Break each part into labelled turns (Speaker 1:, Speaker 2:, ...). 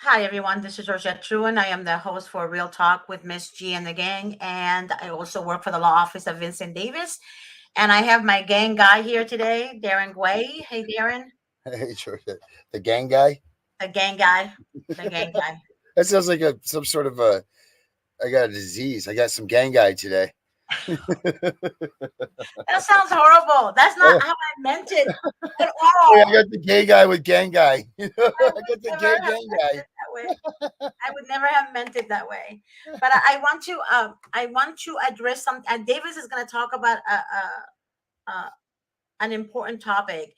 Speaker 1: Hi, everyone. This is Georgette Truan. I am the host for Real Talk with Miss G and the gang. And I also work for the law office of Vincent Davis. And I have my gang guy here today, Darren Guay. Hey, Darren.
Speaker 2: Hey, sure. The gang guy.
Speaker 1: The gang guy. The gang guy.
Speaker 2: That sounds like a some sort of a. I got a disease. I got some gang guy today.
Speaker 1: That sounds horrible. That's not how I meant it at
Speaker 2: Hey,
Speaker 1: all.
Speaker 2: I got the gay guy with gang guy.
Speaker 1: I
Speaker 2: I
Speaker 1: would
Speaker 2: got the
Speaker 1: never
Speaker 2: gay
Speaker 1: have
Speaker 2: gang
Speaker 1: meant
Speaker 2: guy.
Speaker 1: it that way. I would never have meant it that way. But I want to address some. And Davis is going to talk about an important topic.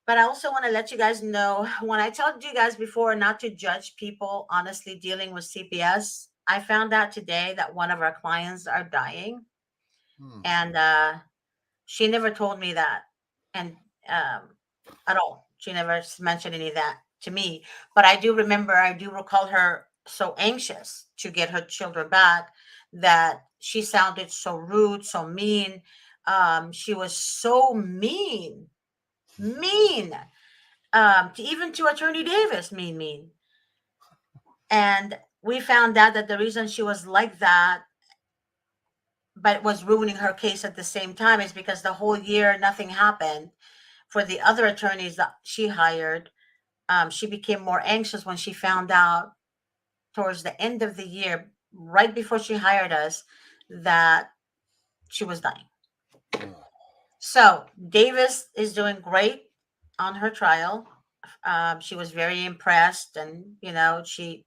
Speaker 1: But I also want to let you guys know when I told you guys before not to judge people honestly dealing with CPS, I found out today that one of our clients are dying.
Speaker 2: Hmm.
Speaker 1: And she never told me that. And um, at all. She never mentioned any of that to me. But I do recall her so anxious to get her children back that she sounded so rude, so mean. She was so mean even to Attorney Davis, mean. And we found out that the reason she was like that, but was ruining her case at the same time, is because the whole year nothing happened for the other attorneys that she hired. She became more anxious when she found out towards the end of the year, right before she hired us, that she was dying. So Davis is doing great on her trial. She was very impressed, and she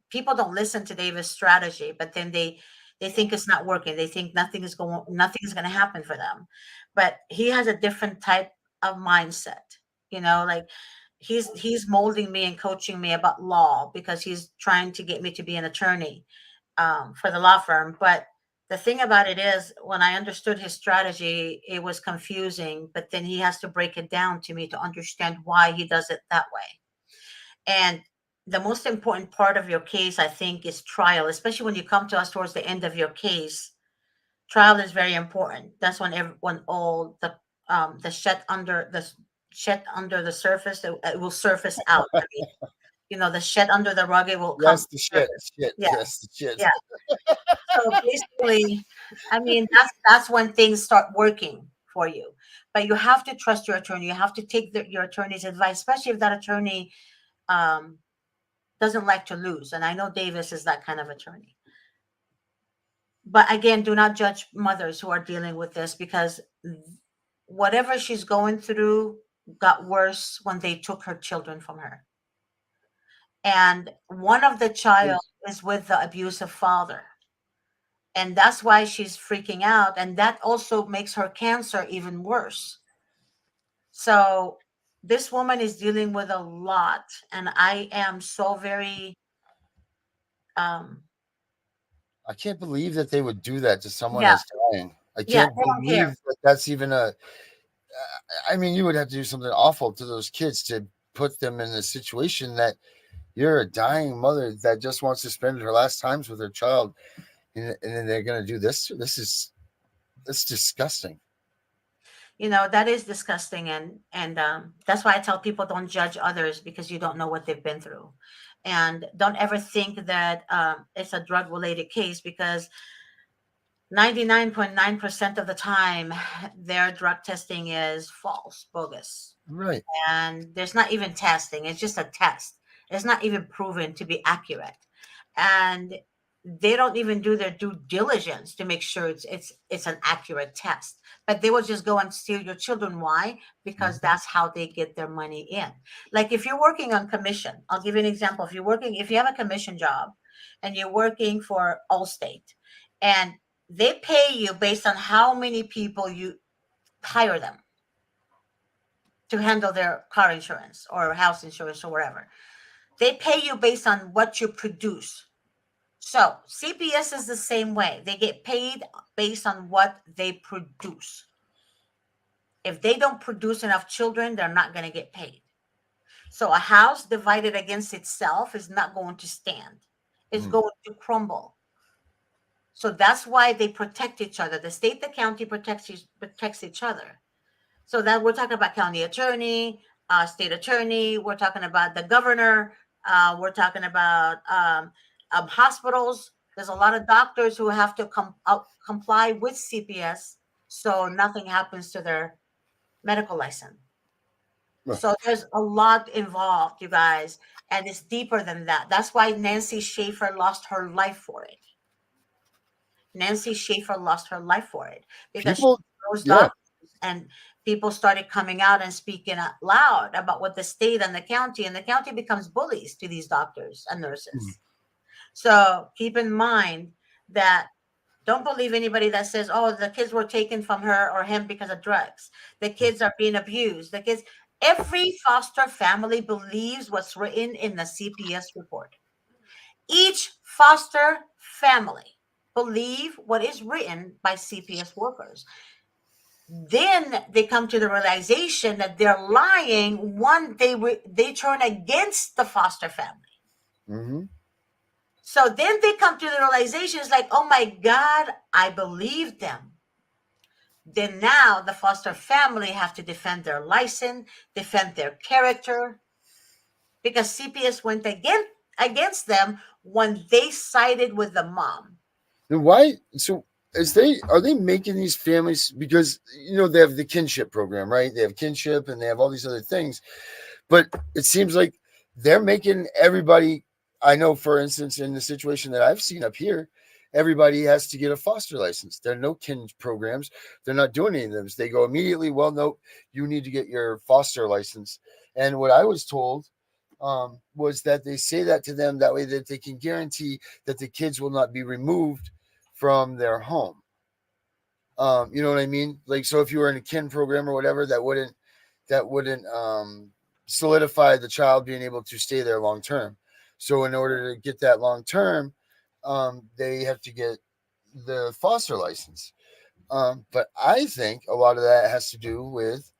Speaker 1: people don't listen to Davis' strategy, but then they think it's not working. They think nothing is going to happen for them. But he has a different type of mindset. Like he's molding me and coaching me about law because he's trying to get me to be an attorney for the law firm. But the thing about it is, when I understood his strategy, it was confusing. But then he has to break it down to me to understand why he does it that way. And the most important part of your case, I think, is trial, especially when you come to us towards the end of your case. Trial is very important. That's when everyone, all the shit under the surface, it will surface out. I mean, the shit under the rug, it will come
Speaker 2: Yes, the shit.
Speaker 1: surface.
Speaker 2: Shit.
Speaker 1: Yeah,
Speaker 2: Yes, the shit.
Speaker 1: yeah. So basically, I mean, that's when things start working for you. But you have to trust your attorney. You have to take your attorney's advice, especially if that attorney um, doesn't like to lose. And I know Davis is that kind of attorney. But again, do not judge mothers who are dealing with this, because whatever she's going through got worse when they took her children from her. And one of the child is with the abusive father. And that's why she's freaking out. And that also makes her cancer even worse. So this woman is dealing with a lot. And I am so very, um,
Speaker 2: I can't believe that they would do that to someone
Speaker 1: yeah,
Speaker 2: that's dying. I
Speaker 1: yeah,
Speaker 2: can't
Speaker 1: they don't
Speaker 2: believe
Speaker 1: care.
Speaker 2: that that's even a. I mean, you would have to do something awful to those kids to put them in a situation that you're a dying mother that just wants to spend her last times with her child, and then they're going to do this. That's disgusting.
Speaker 1: That is disgusting. And that's why I tell people, don't judge others because you don't know what they've been through. And don't ever think that it's a drug related case, because 99.9% of the time their drug testing is false, bogus.
Speaker 2: Right.
Speaker 1: And there's not even testing, it's just a test. It's not even proven to be accurate. And they don't even do their due diligence to make sure it's an accurate test. But they will just go and steal your children. Why? Because
Speaker 2: Mhm.
Speaker 1: that's how they get their money in. Like if you're working on commission, I'll give you an example. If you have a commission job and you're working for Allstate, and they pay you based on how many people you hire them to handle their car insurance or house insurance or whatever. They pay you based on what you produce. So CPS is the same way. They get paid based on what they produce. If they don't produce enough children, they're not going to get paid. So a house divided against itself is not going to stand. It's
Speaker 2: Mm.
Speaker 1: going to crumble. So that's why they protect each other. The state, the county protects each other. So that we're talking about county attorney, state attorney. We're talking about the governor. We're talking about hospitals. There's a lot of doctors who have to comply with CPS, so nothing happens to their medical license. So there's a lot involved, you guys, and it's deeper than that. That's why Nancy Schaefer lost her life for it. Nancy Schaefer lost her life for it because she
Speaker 2: People,
Speaker 1: those
Speaker 2: yeah.
Speaker 1: doctors, and people started coming out and speaking out loud about what the state and the county becomes bullies to these doctors and
Speaker 2: Mm.
Speaker 1: nurses. So keep in mind that don't believe anybody that says, "Oh, the kids were taken from her or him because of drugs. The kids are being abused." The kids, every foster family believes what's written in the CPS report. Each foster family believe what is written by CPS workers. Then they come to the realization that they're lying. One, they turn against the foster family.
Speaker 2: Mm-hmm.
Speaker 1: So then they come to the realization, it's like, oh my God, I believe them. Then now the foster family have to defend their license, defend their character, because CPS went against them when they sided with the mom.
Speaker 2: Then why? So are they making these families because they have the kinship program, right? They have kinship and they have all these other things, but it seems like they're making everybody. I know, for instance, in the situation that I've seen up here, everybody has to get a foster license. There are no kin programs. They're not doing any of them. They go immediately. Well, no, you need to get your foster license. And what I was told was that they say that to them that way that they can guarantee that the kids will not be removed from their home. You know what I mean? Like, so if you were in a kin program or whatever, that wouldn't solidify the child being able to stay there long term. So in order to get that long term, they have to get the foster license. But I think a lot of that has to do with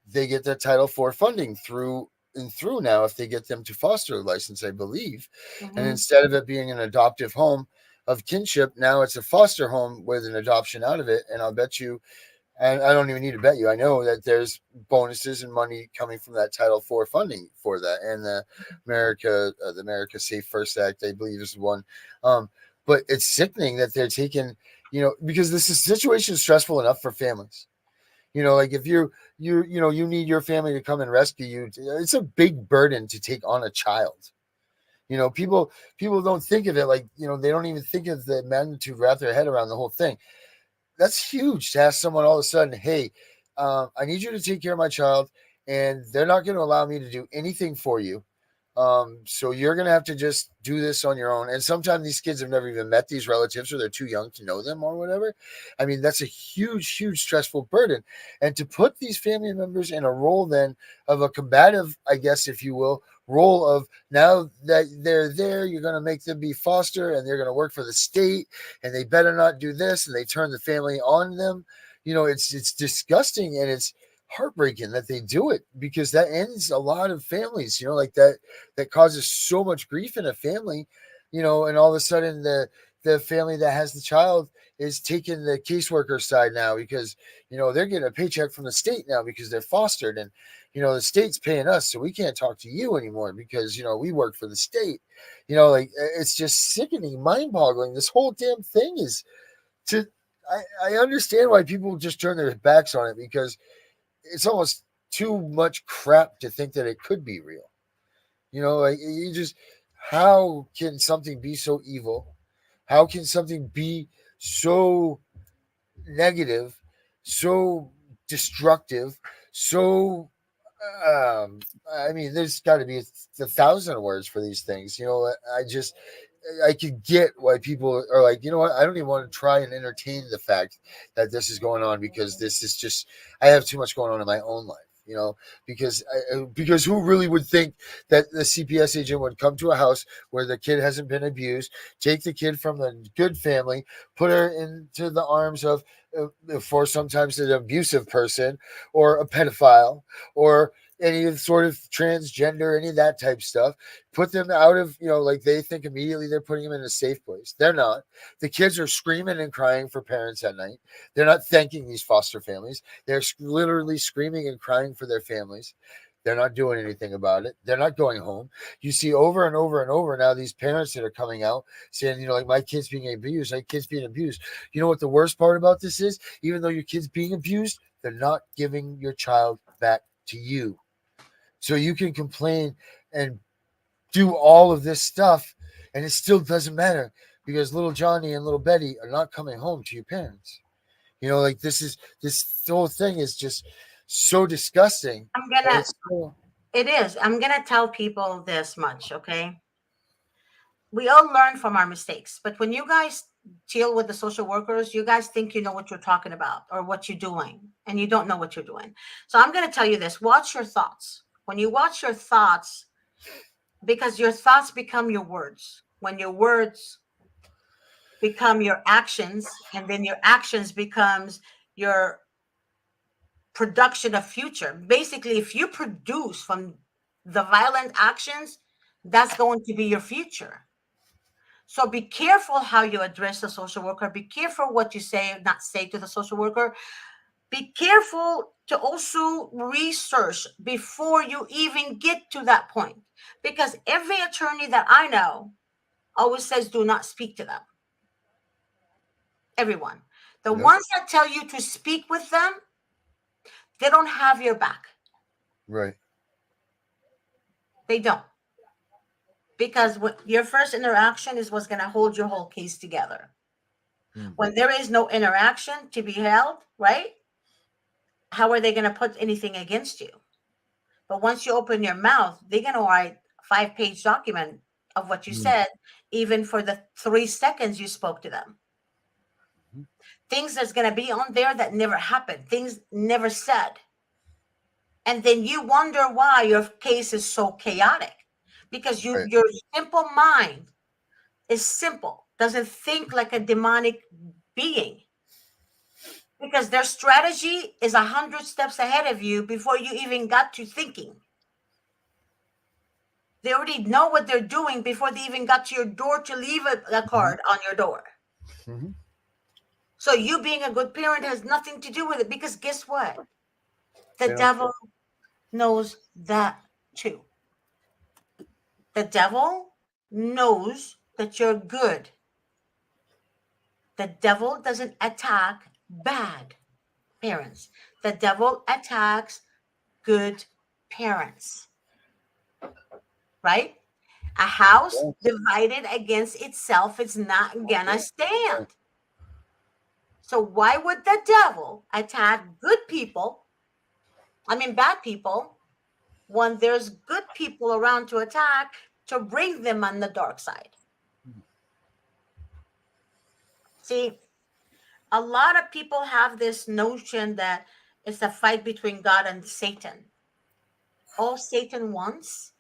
Speaker 2: they get their Title IV funding through now if they get them to foster license, I believe. And
Speaker 1: Mhm.
Speaker 2: instead of it being an adoptive home of kinship, now it's a foster home with an adoption out of it. And I'll bet you, and I don't even need to bet you, I know that there's bonuses and money coming from that Title IV funding for that, and the America Safe First Act, I believe, is one. Um, but it's sickening that they're taking, because this is situation stressful enough for families. Like if you need your family to come and rescue you, it's a big burden to take on a child. People don't think of it like, they don't even think of the magnitude, wrap their head around the whole thing. That's huge to ask someone all of a sudden, hey, I need you to take care of my child, and they're not going to allow me to do anything for you. So you're going to have to just do this on your own. And sometimes these kids have never even met these relatives, or they're too young to know them or whatever. I mean, that's a huge, huge stressful burden. And to put these family members in a role then of a combative, I guess, if you will, role of now that they're there, you're going to make them be foster and they're going to work for the state and they better not do this. And they turn the family on them. It's disgusting, and it's heartbreaking that they do it, because that ends a lot of families, like that causes so much grief in a family, and all of a sudden the family that has the child is taking the caseworker side now, because they're getting a paycheck from the state now because they're fostered, and the state's paying us, so we can't talk to you anymore because we work for the state. Like, it's just sickening, mind-boggling. This whole damn thing is to I understand why people just turn their backs on it, because it's almost too much crap to think that it could be real. Like, you just, how can something be so evil? How can something be so negative, so destructive, so I mean, there's got to be a thousand words for these things. I could get why people are like, what? I don't even want to try and entertain the fact that this is going on, because this is just, I have too much going on in my own life. Because who really would think that the CPS agent would come to a house where the kid hasn't been abused, take the kid from the good family, put her into the arms of, for sometimes an abusive person or a pedophile or any sort of transgender, any of that type stuff, put them out of, like, they think immediately they're putting them in a safe place. They're not. The kids are screaming and crying for parents at night. They're not thanking these foster families. They're literally screaming and crying for their families. They're not doing anything about it. They're not going home. You see over and over and over now these parents that are coming out saying, like my kid's being abused, my kid's being abused. You know what the worst part about this is? Even though your kid's being abused, they're not giving your child back to you. So you can complain and do all of this stuff, and it still doesn't matter because little Johnny and little Betty are not coming home to your parents. Like this whole thing is just so disgusting.
Speaker 1: I'm
Speaker 2: And
Speaker 1: gonna.
Speaker 2: it's so
Speaker 1: It is. I'm gonna tell people this much, okay? We all learn from our mistakes, but when you guys deal with the social workers, you guys think you know what you're talking about or what you're doing, and you don't know what you're doing. So I'm gonna tell you this: watch your thoughts. When you watch your thoughts, because your thoughts become your words. When your words become your actions, and then your actions becomes your production of future. Basically, if you produce from the violent actions, that's going to be your future. So be careful how you address the social worker. Be careful what you say, not say to the social worker. Be careful to also research before you even get to that point. Because every attorney that I know always says do not speak to them. Everyone. The
Speaker 2: yep,
Speaker 1: ones that tell you to speak with them, they don't have your back.
Speaker 2: right.
Speaker 1: They don't. Because what your first interaction is what's going to hold your whole case together.
Speaker 2: Mm.
Speaker 1: When there is no interaction to be held, right? How are they going to put anything against you? But once you open your mouth, they're going to write 5-page document of what you
Speaker 2: Mm.
Speaker 1: said, even for the 3 seconds you spoke to them.
Speaker 2: Mhm.
Speaker 1: Things that's going to be on there that never happened, things never said. And then you wonder why your case is so chaotic because
Speaker 2: Right.
Speaker 1: your simple mind is simple, doesn't think like a demonic being because their strategy is 100 steps ahead of you before you even got to thinking. They already know what they're doing before they even got to your door to leave a
Speaker 2: Mhm.
Speaker 1: card on your door.
Speaker 2: Mhm.
Speaker 1: So you being a good parent has nothing to do with it because guess what? The
Speaker 2: They don't care.
Speaker 1: devil knows that too. The devil knows that you're good. The devil doesn't attack bad parents. The devil attacks good parents, right? A house
Speaker 2: Yes.
Speaker 1: divided against itself is not gonna
Speaker 2: Right.
Speaker 1: stand. So why would the devil attack good people? I mean, bad people, when there's good people around to attack to bring them on the dark side. See, a lot of people have this notion that it's a fight between God and Satan. All Satan wants,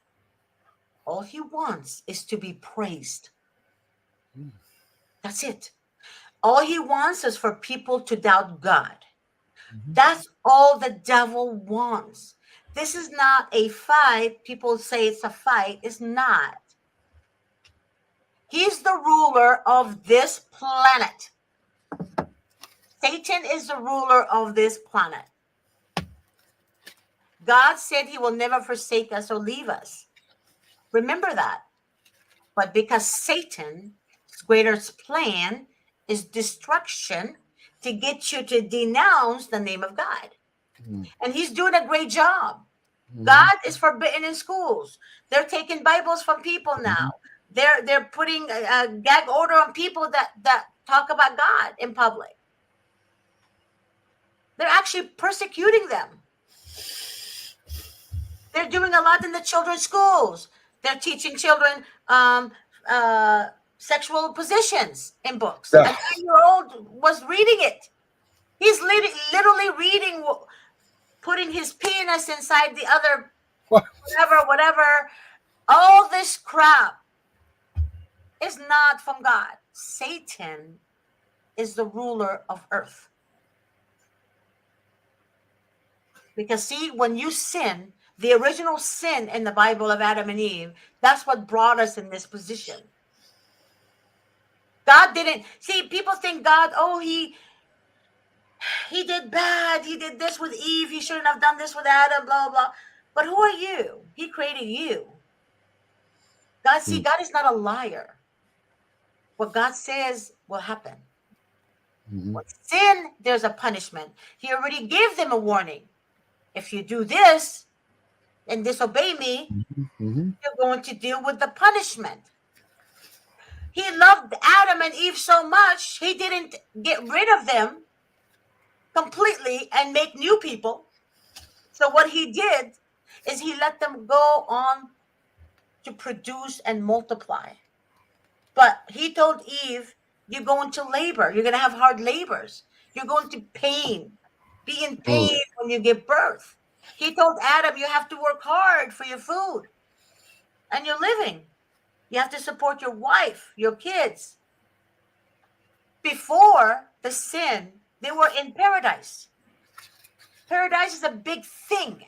Speaker 1: all he wants is to be praised.
Speaker 2: Mm.
Speaker 1: That's it. All he wants is for people to doubt God.
Speaker 2: Mhm.
Speaker 1: That's all the devil wants. This is not a fight. People say it's a fight. It's not. He's the ruler of this planet. Satan is the ruler of this planet. God said he will never forsake us or leave us. Remember that. But because Satan's greatest plan is destruction to get you to denounce the name of God.
Speaker 2: Mm.
Speaker 1: And he's doing a great job.
Speaker 2: Mhm.
Speaker 1: God is forbidden in schools. They're taking Bibles from people now.
Speaker 2: Mhm.
Speaker 1: They're putting a gag order on people that talk about God in public. They're actually persecuting them. They're doing a lot in the children's schools. They're teaching children uh, sexual positions in books. A
Speaker 2: Yeah.
Speaker 1: 9-year-old was reading it. He's literally reading, putting his penis inside the other,
Speaker 2: What?
Speaker 1: whatever, whatever. All this crap is not from God. Satan is the ruler of earth. Because see, when you sin, the original sin in the Bible of Adam and Eve, that's what brought us in this position. God didn't see people think God, oh, he did bad. He did this with Eve. He shouldn't have done this with Adam, blah, blah. But who are you? He created you. God, see,
Speaker 2: Mm.
Speaker 1: God is not a liar. What God says will happen.
Speaker 2: Mhm.
Speaker 1: With sin, there's a punishment. He already gave them a warning. If you do this and disobey me,
Speaker 2: Mhm.
Speaker 1: you're going to deal with the punishment. He loved Adam and Eve so much, he didn't get rid of them completely and make new people. So what he did is he let them go on to produce and multiply. But he told Eve, you're going to labor. You're going to have hard labors. You're going to pain. Be in
Speaker 2: Mm.
Speaker 1: pain when you give birth. He told Adam, you have to work hard for your food and your living. You have to support your wife, your kids. Before the sin, they were in paradise. Paradise is a big thing.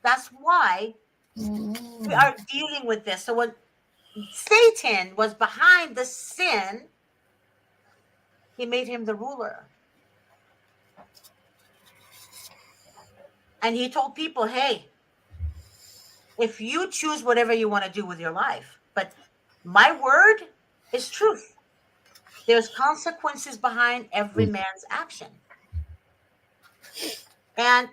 Speaker 1: That's why we
Speaker 2: Mm.
Speaker 1: are dealing with this. So when Satan was behind the sin, he made him the ruler. And he told people, hey, if you choose whatever you want to do with your life, but my word is truth. There's consequences behind every
Speaker 2: Mm.
Speaker 1: man's action. And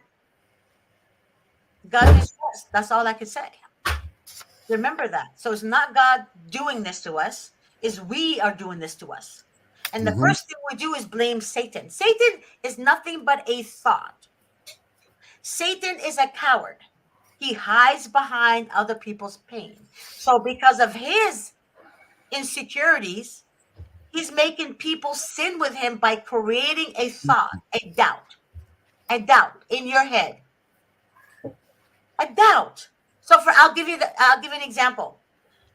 Speaker 1: God is just. That's all I could say. Remember that. So it's not God doing this to us, is we are doing this to us. And the
Speaker 2: Mhm.
Speaker 1: first thing we do is blame Satan. Satan is nothing but a thought. Satan is a coward. He hides behind other people's pain. So because of his insecurities, he's making people sin with him by creating a thought, a doubt in your head, a doubt. So I'll give you an example.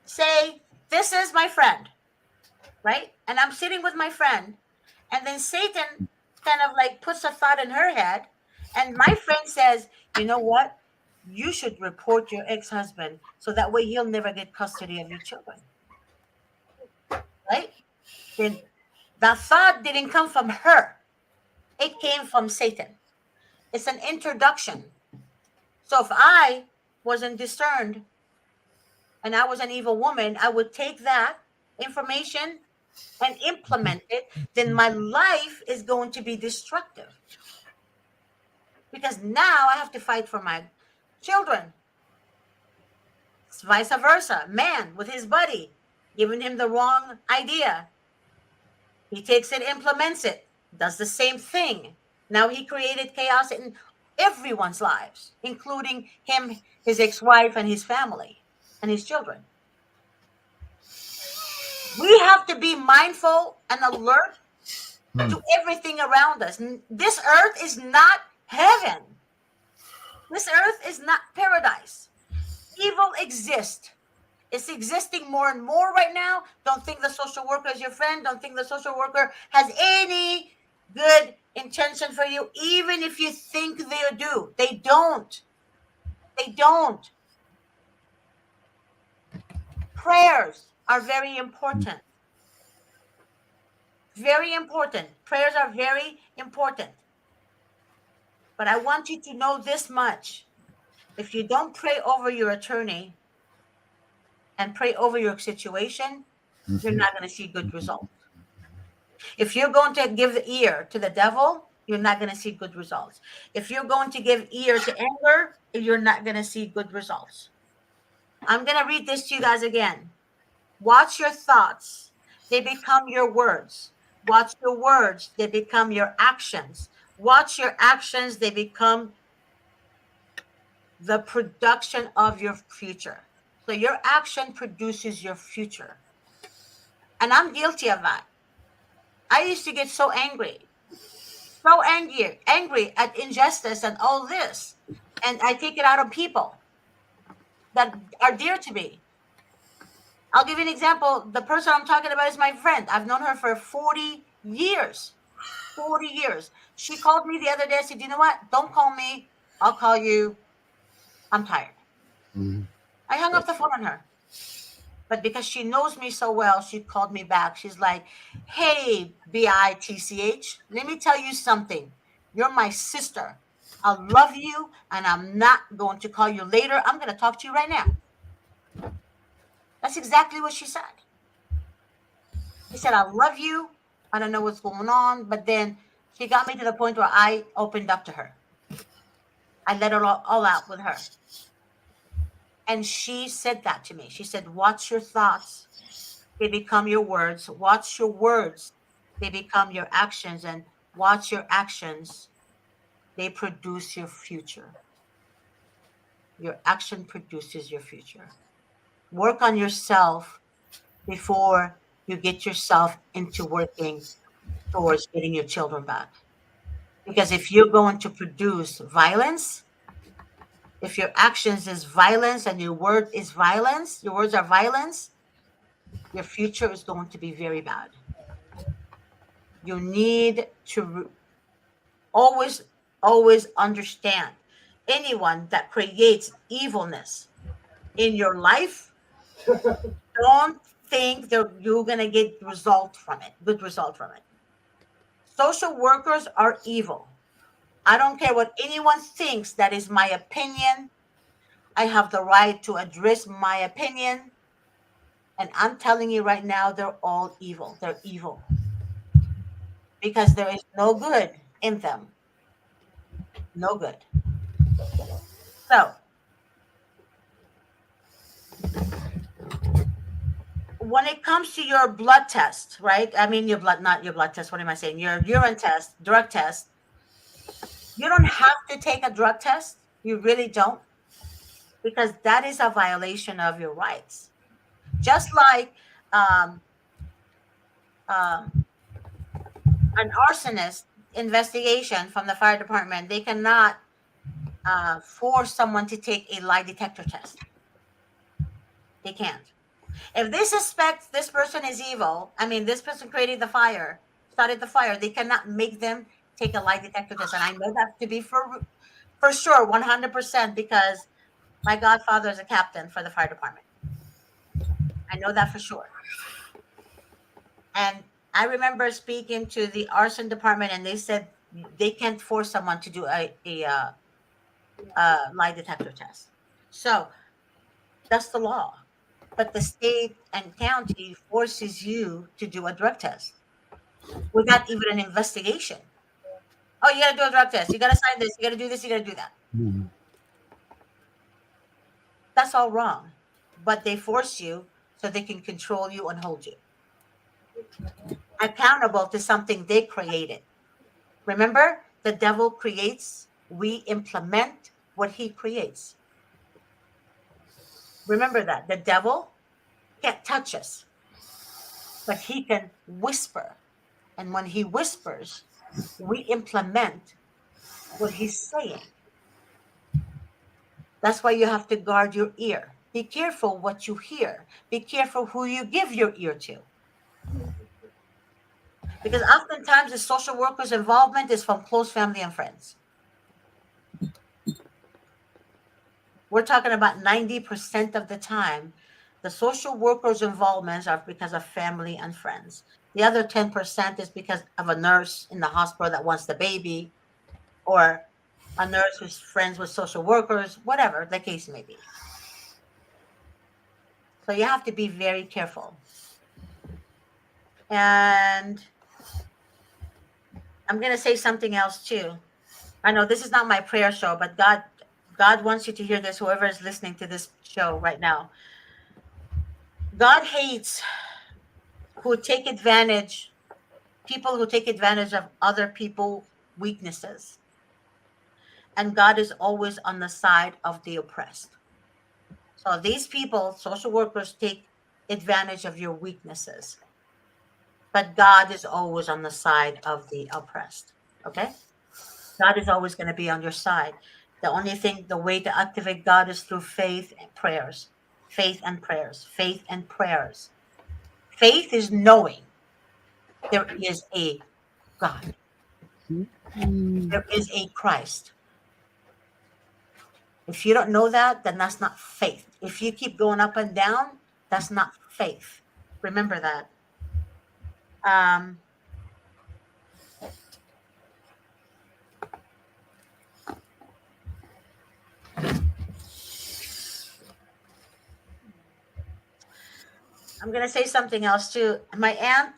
Speaker 1: Say this is my friend, right? And I'm sitting with my friend, and then Satan kind of like puts a thought in her head, and my friend says, "You know what? You should report your ex-husband so that way he'll never get custody of your children." Right? Then that thought didn't come from her. It came from Satan. It's an introduction. So if I wasn't discerned and I was an evil woman, I would take that information and implement it, then my life is going to be destructive because now I have to fight for my children. It's vice versa. Man with his buddy, giving him the wrong idea. He takes it, implements it, does the same thing. Now he created chaos in everyone's lives, including him, his ex wife, and his family and his children. We have to be mindful and alert
Speaker 2: Mm.
Speaker 1: to everything around us. This earth is not heaven. This earth is not paradise. Evil exists. It's existing more and more right now. Don't think the social worker is your friend. Don't think the social worker has any good intention for you, even if you think they do. They don't. They don't. Prayers are very important. Very important. Prayers are very important. But I want you to know this much. If you don't pray over your attorney and pray over your situation, you're
Speaker 2: Mhm.
Speaker 1: not going to see good results. If you're going to give the ear to the devil, you're not going to see good results. If you're going to give ear to anger, you're not going to see good results. I'm going to read this to you guys again. Watch your thoughts, they become your words. Watch your words, they become your actions. Watch your actions, they become the production of your future. So your action produces your future. And I'm guilty of that. I used to get so angry at injustice and all this. And I take it out on people that are dear to me. I'll give you an example. The person I'm talking about is my friend. I've known her for 40 years. 40 years. She called me the other day. I said, you know what? Don't call me. I'll call you. I'm tired.
Speaker 2: Mhm.
Speaker 1: I hung up the phone on her. But because she knows me so well, she called me back. She's like, hey, BITCH, let me tell you something. You're my sister. I love you, and I'm not going to call you later. I'm going to talk to you right now. That's exactly what she said. She said, I love you. I don't know what's going on. But then she got me to the point where I opened up to her. I let it all out with her. And she said that to me. She said, watch your thoughts. They become your words. Watch your words. They become your actions. And watch your actions. They produce your future. Your action produces your future. Work on yourself before you get yourself into working towards getting your children back. Because if you're going to produce violence, if your actions is violence and your word is violence, your words are violence, your future is going to be very bad. You need to always, always understand anyone that creates evilness in your life, don't think that you're going to get result from it, good result from it. Social workers are evil. I don't care what anyone thinks. That is my opinion. I have the right to address my opinion. And I'm telling you right now, they're all evil. They're evil because there is no good in them. No good. So when it comes to your blood test, right? I mean, your blood, not your blood test. What am I saying? Your urine test, drug test. You don't have to take a drug test. You really don't, because that is a violation of your rights. Just like um, um, an arsonist investigation from the fire department, they cannot force someone to take a lie detector test. They can't. If they suspect this person is evil, I mean, this person created the fire, started the fire, they cannot make them take a lie detector test. And I know that to be for sure, 100%, because my godfather is a captain for the fire department. I know that for sure. And I remember speaking to the arson department, and they said they can't force someone to do a lie detector test. So that's the law. But the state and county forces you to do a drug test without even an investigation. Oh, you got to do a drug test. You got to sign this. You got to do this. You got to do that.
Speaker 2: Mhm.
Speaker 1: That's all wrong. But they force you so they can control you and hold you accountable to something they created. Remember, the devil creates, we implement what he creates. Remember that. The devil can't touch us, but he can whisper. And when he whispers, we implement what he's saying. That's why you have to guard your ear. Be careful what you hear. Be careful who you give your ear to. Because oftentimes the social worker's involvement is from close family and friends. We're talking about 90% of the time, the social worker's involvements are because of family and friends. The other 10% is because of a nurse in the hospital that wants the baby, or a nurse who's friends with social workers, whatever the case may be. So you have to be very careful. And I'm going to say something else too. I know this is not my prayer show, but God wants you to hear this, whoever is listening to this show right now. God hates who take advantage, people who take advantage of other people's weaknesses. And God is always on the side of the oppressed. So these people, social workers, take advantage of your weaknesses. But God is always on the side of the oppressed. Okay? God is always going to be on your side. The only thing, the way to activate God is through faith and prayers. Faith and prayers. Faith and prayers. Faith is knowing there is a God. There is a Christ. If you don't know that, then that's not faith. If you keep going up and down, that's not faith. Remember that. Um, I'm gonna say something else too. My aunt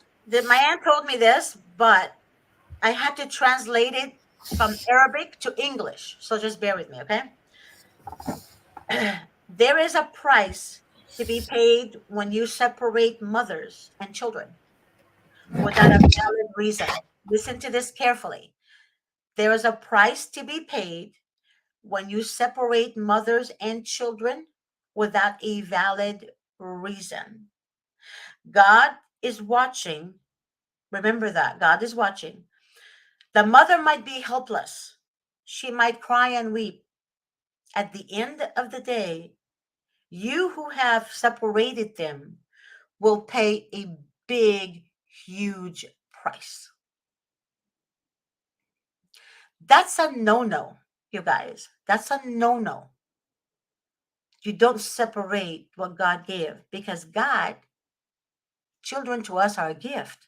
Speaker 1: told me this, but I had to translate it from Arabic to English. So just bear with me, okay? There is a price to be paid when you separate mothers and children without a valid reason. Listen to this carefully. There is a price to be paid when you separate mothers and children without a valid reason. God is watching. Remember that. God is watching. The mother might be helpless. She might cry and weep. At the end of the day, you who have separated them will pay a big, huge price. That's a no no, you guys. That's a no no. You don't separate what God gave because God, children to us are a gift.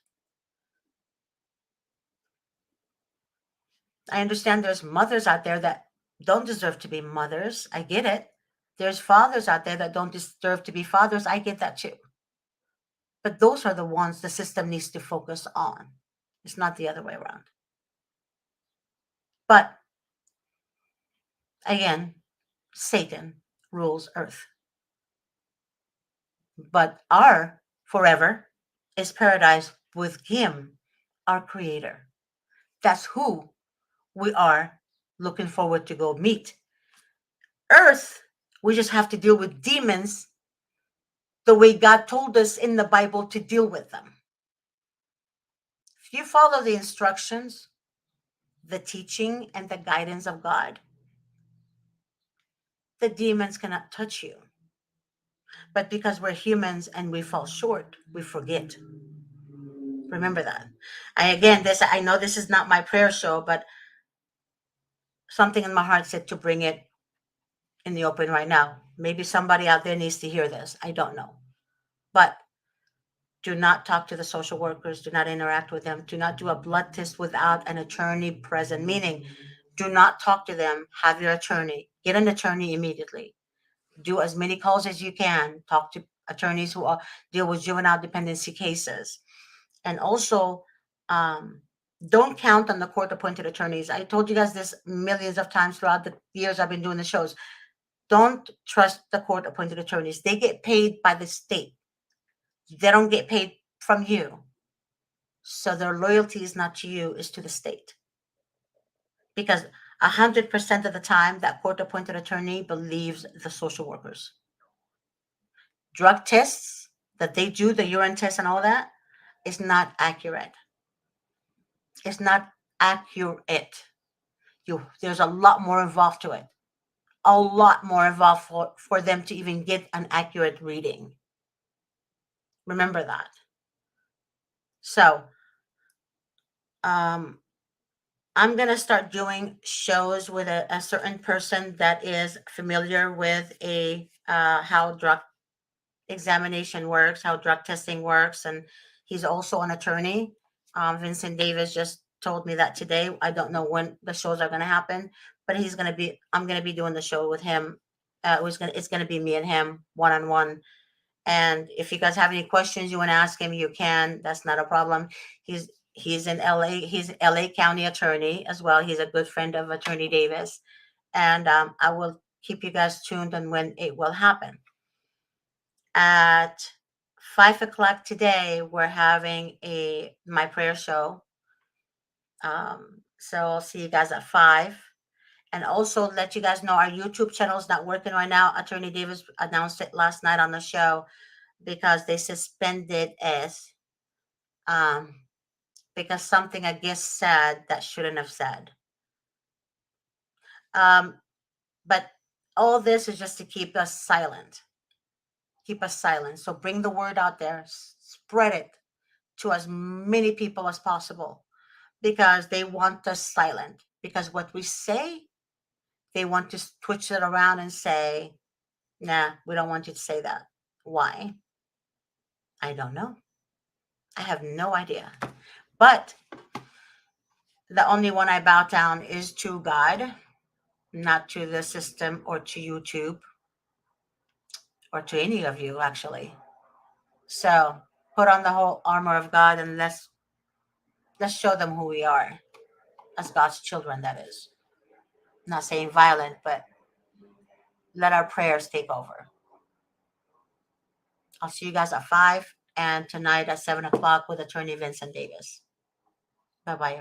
Speaker 1: I understand there's mothers out there that don't deserve to be mothers. I get it. There's fathers out there that don't deserve to be fathers. I get that too. But those are the ones the system needs to focus on. It's not the other way around. But again, Satan rules earth. But our forever is paradise with him, our creator. That's who we are looking forward to go meet. Earth, we just have to deal with demons the way God told us in the Bible to deal with them. If you follow the instructions, the teaching, and the guidance of God, the demons cannot touch you. But because we're humans and we fall short, we forget. Remember that. I know this is not my prayer show, but something in my heart said to bring it in the open right now. Maybe somebody out there needs to hear this. I don't know. But do not talk to the social workers. Do not interact with them. Do not do a blood test without an attorney present, meaning do not talk to them. Have your attorney. Get an attorney immediately. Do as many calls as you can. Talk to attorneys who deal with juvenile dependency cases. And also, um, don't count on the court appointed attorneys. I told you guys this millions of times throughout the years I've been doing the shows. Don't trust the court appointed attorneys. They get paid by the state. They don't get paid from you. So their loyalty is not to you, is to the state. Because 100% of the time, that court appointed attorney believes the social workers. Drug tests that they do, the urine test and all that, is not accurate. It's not accurate. There's a lot more involved to it. A lot more involved for them to even get an accurate reading. Remember that. So, um, I'm gonna start doing shows with a certain person that is familiar with a how drug examination works, how drug testing works, and he's also an attorney. Vincent Davis just told me that today. I don't know when the shows are gonna happen, but he's gonna be. I'm gonna be doing the show with him. It's gonna be me and him one on one. And if you guys have any questions you want to ask him, you can. That's not a problem. He's in LA. He's LA County attorney as well. He's a good friend of Attorney Davis, and I will keep you guys tuned on when it will happen. At 5 o'clock today, we're having a my prayer show. So I'll see you guys at 5. And also let you guys know our YouTube channel is not working right now. Attorney Davis announced it last night on the show because they suspended it um, because something I guess said that shouldn't have said. Um, but all this is just to keep us silent. Keep us silent. So bring the word out there, spread it to as many people as possible because they want us silent. Because what we say, they want to switch it around and say, nah, we don't want you to say that. Why? I don't know. I have no idea. But the only one I bow down is to God, not to the system or to YouTube or to any of you, actually. So put on the whole armor of God and let's show them who we are as God's children. That is not saying violent, but let our prayers take over. I'll see you guys at 5 and tonight at 7 o'clock with Attorney Vincent Davis. Bye bye.